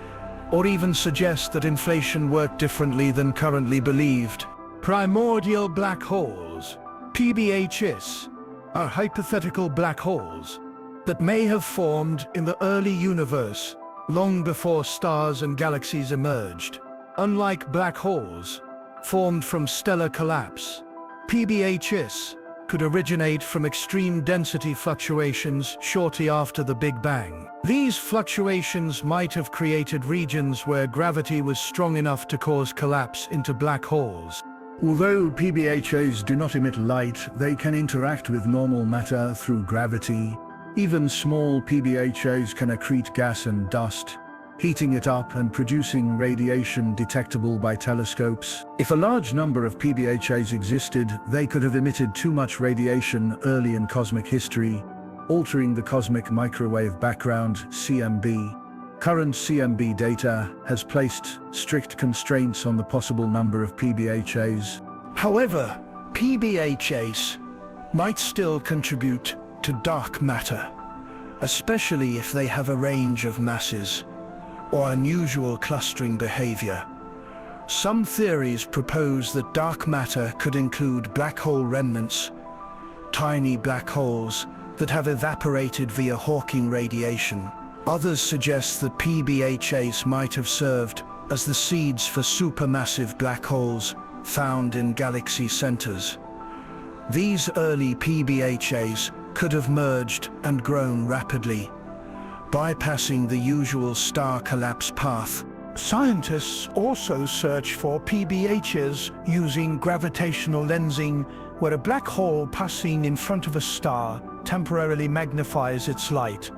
or even suggest that inflation worked differently than currently believed. Primordial black holes, PBHs, are hypothetical black holes that may have formed in the early universe, long before stars and galaxies emerged. Unlike black holes, formed from stellar collapse, PBHs could originate from extreme density fluctuations shortly after the Big Bang. These fluctuations might have created regions where gravity was strong enough to cause collapse into black holes. Although PBHs do not emit light, they can interact with normal matter through gravity. Even small PBHs can accrete gas and dust, heating it up and producing radiation detectable by telescopes. If a large number of PBHs existed, they could have emitted too much radiation early in cosmic history, altering the cosmic microwave background, CMB. Current CMB data has placed strict constraints on the possible number of PBHs. However, PBHs might still contribute to dark matter, especially if they have a range of masses or unusual clustering behavior. Some theories propose that dark matter could include black hole remnants, tiny black holes that have evaporated via Hawking radiation. Others suggest that PBHs might have served as the seeds for supermassive black holes found in galaxy centers. These early PBHs could have merged and grown rapidly, bypassing the usual star collapse path. Scientists also search for PBHs using gravitational lensing, where a black hole passing in front of a star temporarily magnifies its light.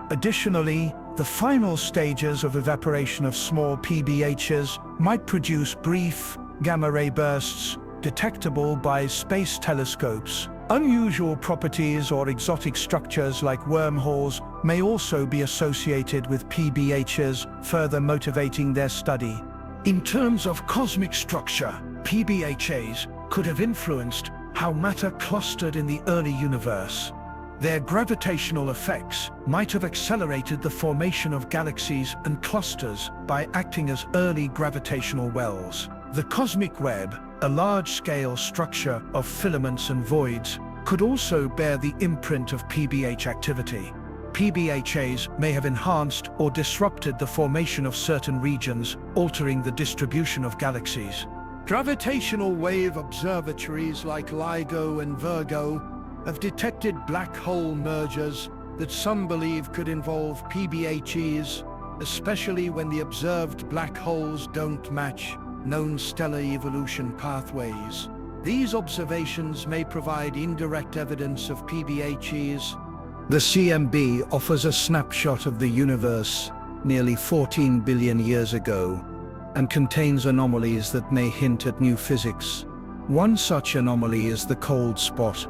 Additionally, the final stages of evaporation of small PBHs might produce brief gamma-ray bursts detectable by space telescopes. Unusual properties or exotic structures like wormholes may also be associated with PBHs, further motivating their study. In terms of cosmic structure, PBHs could have influenced how matter clustered in the early universe. Their gravitational effects might have accelerated the formation of galaxies and clusters by acting as early gravitational wells. The cosmic web, a large-scale structure of filaments and voids, could also bear the imprint of PBH activity. PBHs may have enhanced or disrupted the formation of certain regions, altering the distribution of galaxies. Gravitational wave observatories like LIGO and Virgo have detected black hole mergers that some believe could involve PBHs, especially when the observed black holes don't match known stellar evolution pathways. These observations may provide indirect evidence of PBHs. The CMB offers a snapshot of the universe nearly 14 billion years ago and contains anomalies that may hint at new physics. One such anomaly is the cold spot,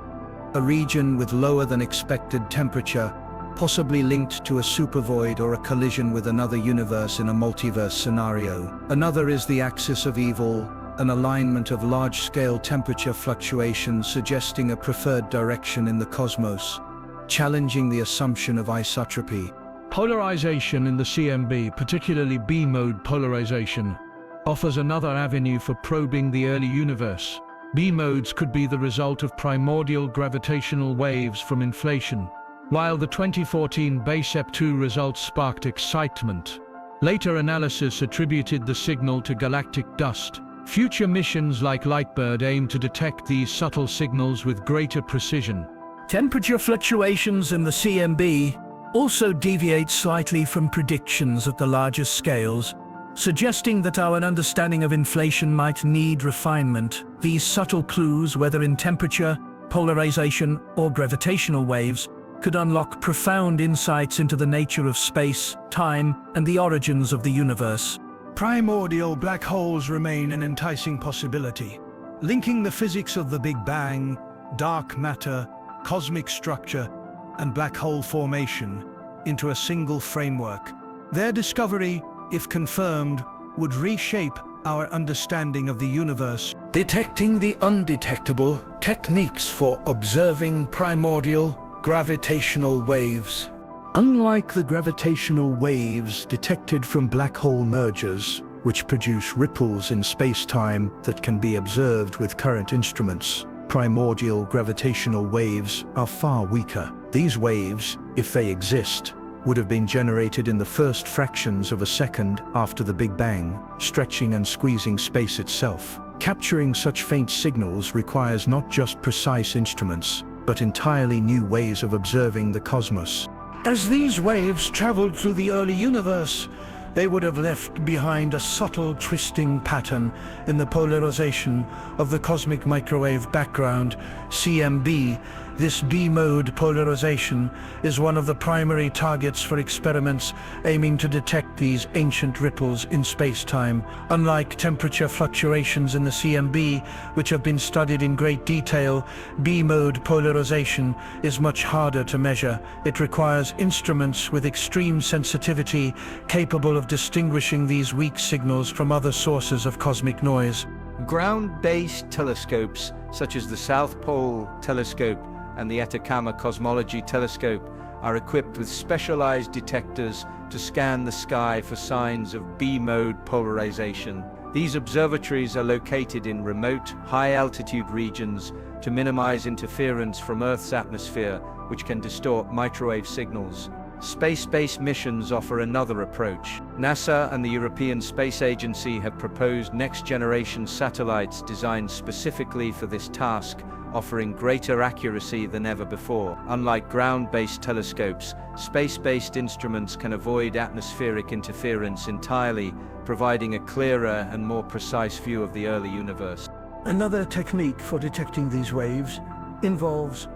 a region with lower than expected temperature, possibly linked to a supervoid or a collision with another universe in a multiverse scenario. Another is the axis of evil, an alignment of large-scale temperature fluctuations suggesting a preferred direction in the cosmos, challenging the assumption of isotropy. Polarization in the CMB, particularly B-mode polarization, offers another avenue for probing the early universe. B-modes could be the result of primordial gravitational waves from inflation. While the 2014 BASEP-2 results sparked excitement, later analysis attributed the signal to galactic dust. Future missions like Lightbird aim to detect these subtle signals with greater precision. Temperature fluctuations in the CMB also deviate slightly from predictions at the largest scales, suggesting that our understanding of inflation might need refinement. These subtle clues, whether in temperature, polarization, or gravitational waves, could unlock profound insights into the nature of space, time, and the origins of the universe. Primordial black holes remain an enticing possibility, linking the physics of the Big Bang, dark matter, cosmic structure, and black hole formation into a single framework. Their discovery, if confirmed, would reshape our understanding of the universe. Detecting the undetectable, techniques for observing primordial gravitational waves. Unlike the gravitational waves detected from black hole mergers, which produce ripples in space-time that can be observed with current instruments, primordial gravitational waves are far weaker. These waves, if they exist, would have been generated in the first fractions of a second after the Big Bang, stretching and squeezing space itself. Capturing such faint signals requires not just precise instruments, but entirely new ways of observing the cosmos. As these waves traveled through the early universe, they would have left behind a subtle twisting pattern in the polarization of the cosmic microwave background, CMB. This B-mode polarization is one of the primary targets for experiments aiming to detect these ancient ripples in space-time. Unlike temperature fluctuations in the CMB, which have been studied in great detail, B-mode polarization is much harder to measure. It requires instruments with extreme sensitivity capable of distinguishing these weak signals from other sources of cosmic noise. Ground-based telescopes, such as the South Pole Telescope and the Atacama Cosmology Telescope, are equipped with specialized detectors to scan the sky for signs of B-mode polarization. These observatories are located in remote, high-altitude regions to minimize interference from Earth's atmosphere, which can distort microwave signals. Space-based missions offer another approach. NASA and the European Space Agency have proposed next-generation satellites designed specifically for this task, offering greater accuracy than ever before. Unlike ground-based telescopes, space-based instruments can avoid atmospheric interference entirely, providing a clearer and more precise view of the early universe. Another technique for detecting these waves involves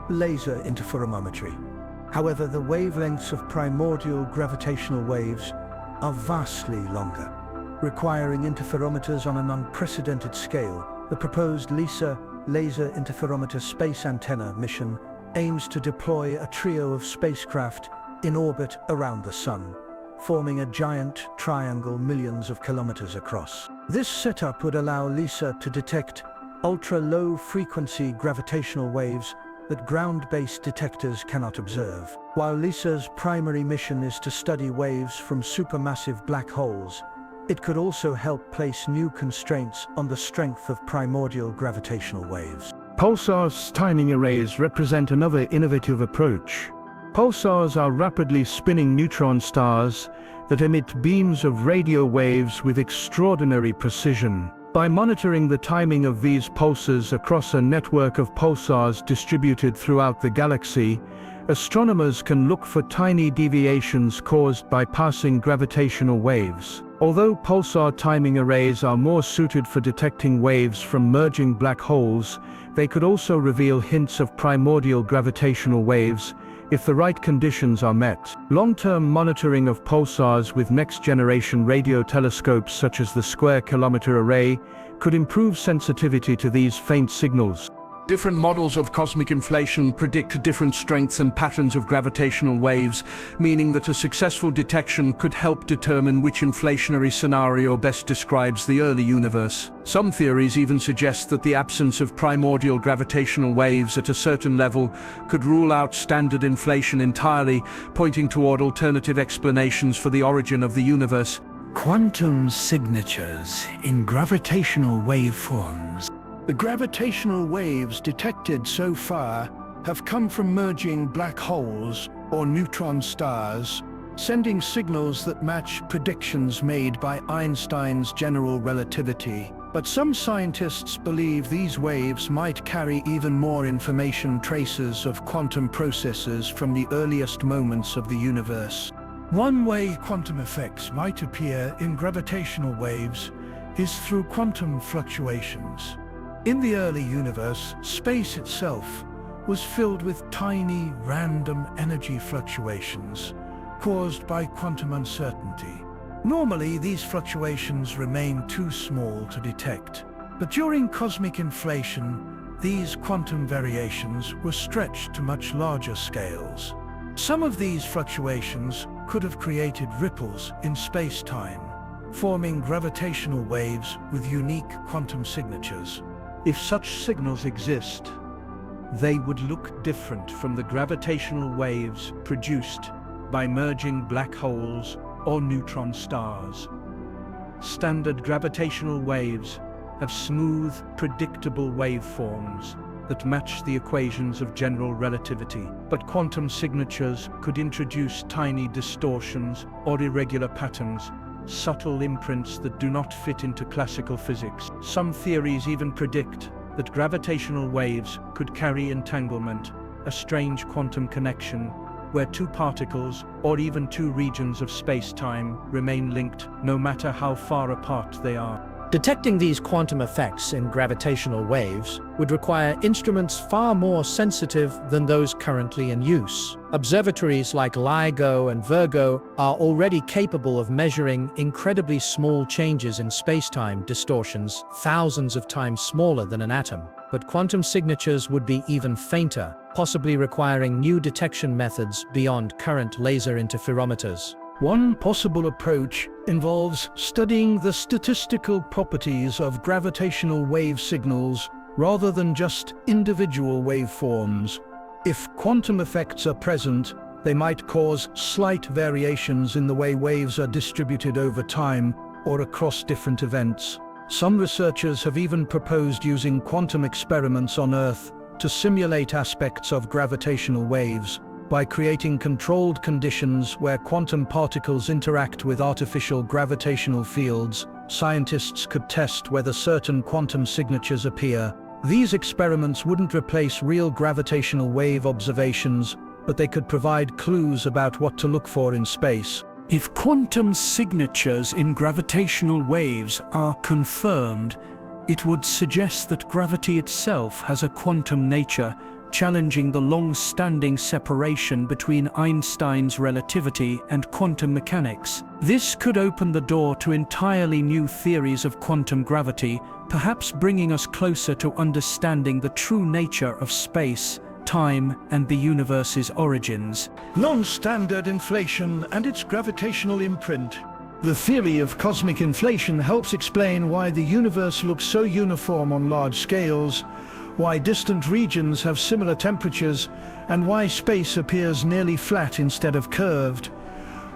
laser interferometry. However, the wavelengths of primordial gravitational waves are vastly longer, requiring interferometers on an unprecedented scale. The proposed LISA Laser Interferometer Space Antenna mission aims to deploy a trio of spacecraft in orbit around the Sun, forming a giant triangle millions of kilometers across. This setup would allow LISA to detect ultra-low frequency gravitational waves that ground-based detectors cannot observe. While LISA's primary mission is to study waves from supermassive black holes, it could also help place new constraints on the strength of primordial gravitational waves. Pulsars timing arrays represent another innovative approach. Pulsars are rapidly spinning neutron stars that emit beams of radio waves with extraordinary precision. By monitoring the timing of these pulses across a network of pulsars distributed throughout the galaxy, astronomers can look for tiny deviations caused by passing gravitational waves. Although pulsar timing arrays are more suited for detecting waves from merging black holes, they could also reveal hints of primordial gravitational waves if the right conditions are met. Long-term monitoring of pulsars with next-generation radio telescopes such as the Square Kilometre Array could improve sensitivity to these faint signals. Different models of cosmic inflation predict different strengths and patterns of gravitational waves, meaning that a successful detection could help determine which inflationary scenario best describes the early universe. Some theories even suggest that the absence of primordial gravitational waves at a certain level could rule out standard inflation entirely, pointing toward alternative explanations for the origin of the universe. Quantum signatures in gravitational waveforms. The gravitational waves detected so far have come from merging black holes or neutron stars, sending signals that match predictions made by Einstein's general relativity. But some scientists believe these waves might carry even more information, traces of quantum processes from the earliest moments of the universe. One way quantum effects might appear in gravitational waves is through quantum fluctuations. In the early universe, space itself was filled with tiny, random energy fluctuations caused by quantum uncertainty. Normally, these fluctuations remain too small to detect, but during cosmic inflation, these quantum variations were stretched to much larger scales. Some of these fluctuations could have created ripples in space-time, forming gravitational waves with unique quantum signatures. If such signals exist, they would look different from the gravitational waves produced by merging black holes or neutron stars. Standard gravitational waves have smooth, predictable waveforms, that matched the equations of general relativity. But quantum signatures could introduce tiny distortions or irregular patterns, subtle imprints that do not fit into classical physics. Some theories even predict that gravitational waves could carry entanglement, a strange quantum connection where two particles or even two regions of space-time remain linked no matter how far apart they are. Detecting these quantum effects in gravitational waves would require instruments far more sensitive than those currently in use. Observatories like LIGO and Virgo are already capable of measuring incredibly small changes in space-time distortions, thousands of times smaller than an atom. But quantum signatures would be even fainter, possibly requiring new detection methods beyond current laser interferometers. One possible approach involves studying the statistical properties of gravitational wave signals rather than just individual waveforms. If quantum effects are present, they might cause slight variations in the way waves are distributed over time or across different events. Some researchers have even proposed using quantum experiments on Earth to simulate aspects of gravitational waves. By creating controlled conditions where quantum particles interact with artificial gravitational fields, scientists could test whether certain quantum signatures appear. These experiments wouldn't replace real gravitational wave observations, but they could provide clues about what to look for in space. If quantum signatures in gravitational waves are confirmed, it would suggest that gravity itself has a quantum nature, challenging the long-standing separation between Einstein's relativity and quantum mechanics. This could open the door to entirely new theories of quantum gravity, perhaps bringing us closer to understanding the true nature of space, time, and the universe's origins. Non-standard inflation and its gravitational imprint. The theory of cosmic inflation helps explain why the universe looks so uniform on large scales, why distant regions have similar temperatures, and why space appears nearly flat instead of curved.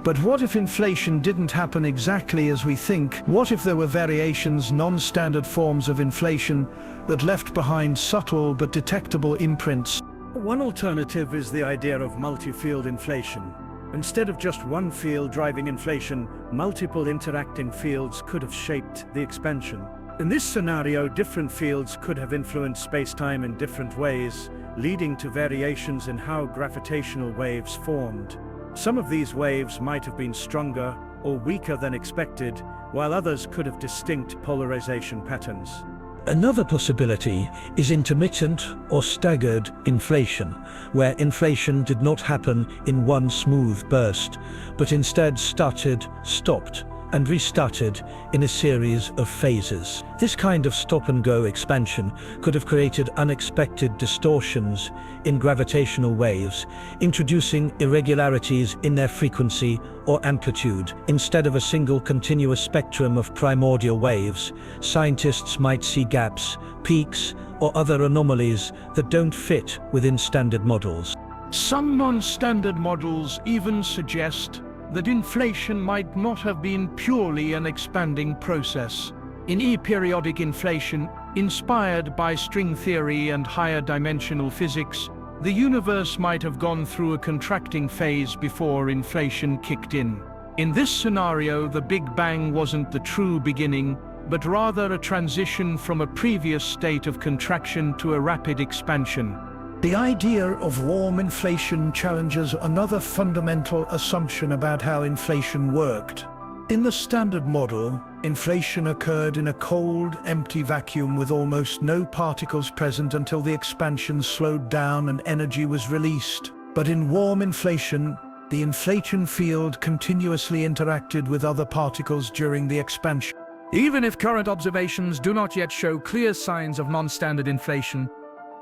But what if inflation didn't happen exactly as we think? What if there were variations, non-standard forms of inflation, that left behind subtle but detectable imprints? One alternative is the idea of multi-field inflation. Instead of just one field driving inflation, multiple interacting fields could have shaped the expansion. In this scenario, different fields could have influenced space-time in different ways, leading to variations in how gravitational waves formed. Some of these waves might have been stronger or weaker than expected, while others could have distinct polarization patterns. Another possibility is intermittent or staggered inflation, where inflation did not happen in one smooth burst, but instead started, stopped, and restarted in a series of phases. This kind of stop-and-go expansion could have created unexpected distortions in gravitational waves, introducing irregularities in their frequency or amplitude. Instead of a single continuous spectrum of primordial waves, scientists might see gaps, peaks, or other anomalies that don't fit within standard models. Some non-standard models even suggest that inflation might not have been purely an expanding process. In aperiodic inflation, inspired by string theory and higher dimensional physics, the universe might have gone through a contracting phase before inflation kicked in. In this scenario, the Big Bang wasn't the true beginning, but rather a transition from a previous state of contraction to a rapid expansion. The idea of warm inflation challenges another fundamental assumption about how inflation worked. In the standard model, inflation occurred in a cold, empty vacuum with almost no particles present until the expansion slowed down and energy was released. But in warm inflation, the inflation field continuously interacted with other particles during the expansion. Even if current observations do not yet show clear signs of non-standard inflation,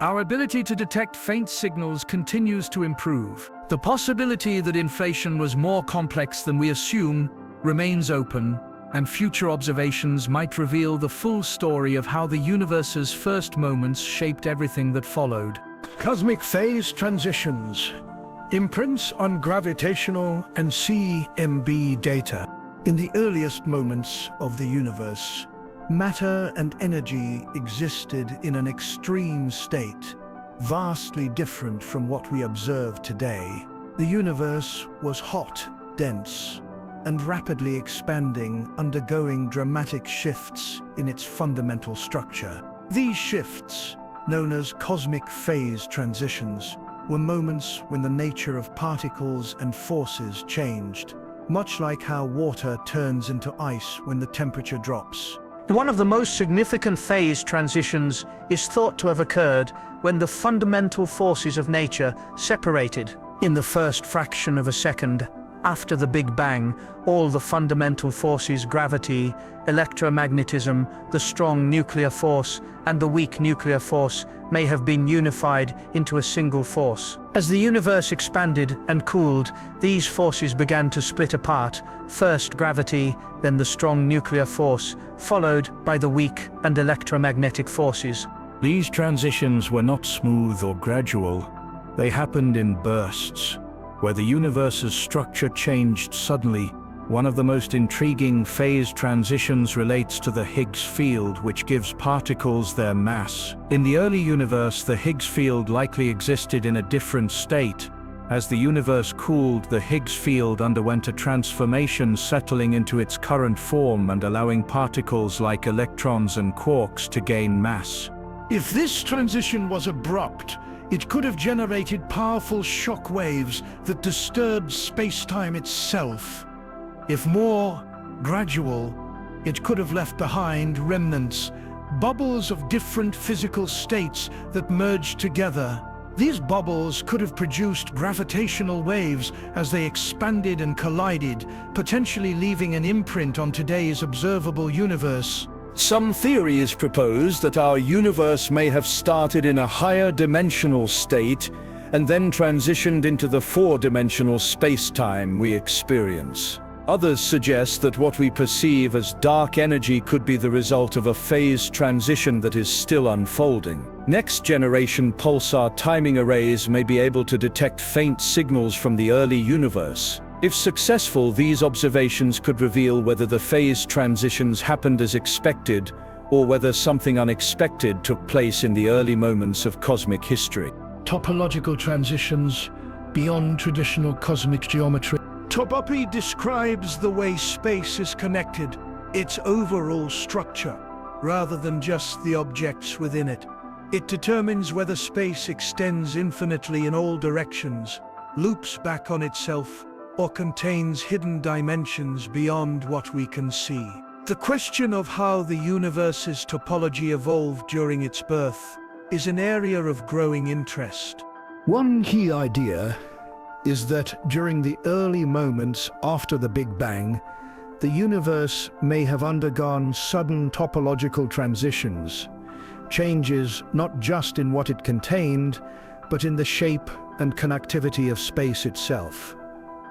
our ability to detect faint signals continues to improve. The possibility that inflation was more complex than we assume remains open, and future observations might reveal the full story of how the universe's first moments shaped everything that followed. Cosmic phase transitions. Imprints on gravitational and CMB data. In the earliest moments of the universe, matter and energy existed in an extreme state, vastly different from what we observe today. The universe was hot, dense, and rapidly expanding, undergoing dramatic shifts in its fundamental structure. These shifts, known as cosmic phase transitions, were moments when the nature of particles and forces changed, much like how water turns into ice when the temperature drops. One of the most significant phase transitions is thought to have occurred when the fundamental forces of nature separated. In the first fraction of a second after the Big Bang, all the fundamental forces, gravity, electromagnetism, the strong nuclear force, and the weak nuclear force, may have been unified into a single force. As the universe expanded and cooled, these forces began to split apart, first gravity, then the strong nuclear force, followed by the weak and electromagnetic forces. These transitions were not smooth or gradual. They happened in bursts, where the universe's structure changed suddenly. One of the most intriguing phase transitions relates to the Higgs field, which gives particles their mass. In the early universe, the Higgs field likely existed in a different state. As the universe cooled, the Higgs field underwent a transformation, settling into its current form and allowing particles like electrons and quarks to gain mass. If this transition was abrupt, it could have generated powerful shock waves that disturbed space-time itself. If more gradual, it could have left behind remnants, bubbles of different physical states that merged together. These bubbles could have produced gravitational waves as they expanded and collided, potentially leaving an imprint on today's observable universe. Some theories propose that our universe may have started in a higher dimensional state and then transitioned into the four-dimensional space-time we experience. Others suggest that what we perceive as dark energy could be the result of a phase transition that is still unfolding. Next-generation pulsar timing arrays may be able to detect faint signals from the early universe. If successful, these observations could reveal whether the phase transitions happened as expected or whether something unexpected took place in the early moments of cosmic history. Topological transitions beyond traditional cosmic geometry. Topology describes the way space is connected, its overall structure, rather than just the objects within it. It determines whether space extends infinitely in all directions, loops back on itself, or contains hidden dimensions beyond what we can see. The question of how the universe's topology evolved during its birth is an area of growing interest. One key idea is that during the early moments after the Big Bang, the universe may have undergone sudden topological transitions, changes not just in what it contained, but in the shape and connectivity of space itself.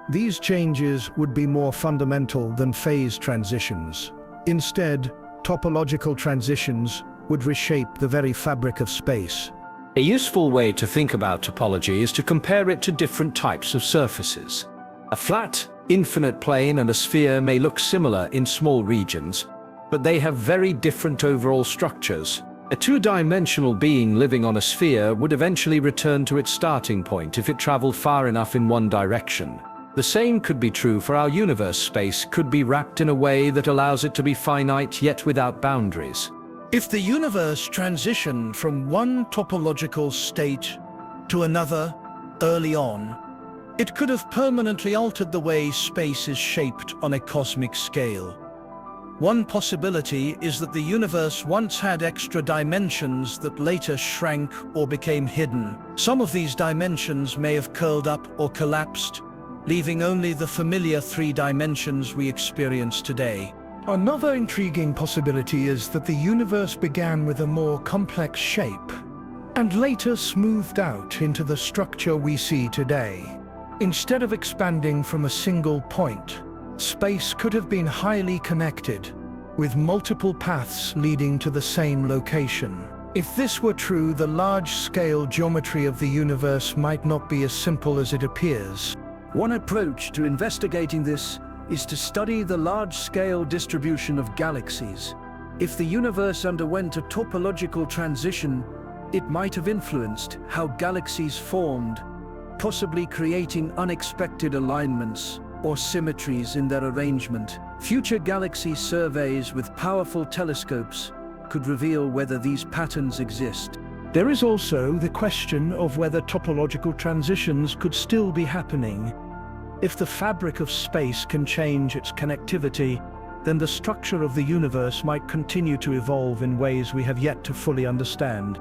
These changes would be more fundamental than phase transitions. Instead, topological transitions would reshape the very fabric of space. A useful way to think about topology is to compare it to different types of surfaces. A flat, infinite plane and a sphere may look similar in small regions, but they have very different overall structures. A two-dimensional being living on a sphere would eventually return to its starting point if it traveled far enough in one direction. The same could be true for our universe. Space could be wrapped in a way that allows it to be finite yet without boundaries. If the universe transitioned from one topological state to another early on, it could have permanently altered the way space is shaped on a cosmic scale. One possibility is that the universe once had extra dimensions that later shrank or became hidden. Some of these dimensions may have curled up or collapsed, leaving only the familiar three dimensions we experience today. Another intriguing possibility is that the universe began with a more complex shape and later smoothed out into the structure we see today. Instead of expanding from a single point, space could have been highly connected, with multiple paths leading to the same location. If this were true, the large-scale geometry of the universe might not be as simple as it appears. One approach to investigating this is to study the large-scale distribution of galaxies. If the universe underwent a topological transition, It might have influenced how galaxies formed, possibly creating unexpected alignments or symmetries in their arrangement. Future galaxy surveys with powerful telescopes could reveal whether these patterns exist. There is also the question of whether topological transitions could still be happening. If the fabric of space can change its connectivity, then the structure of the universe might continue to evolve in ways we have yet to fully understand.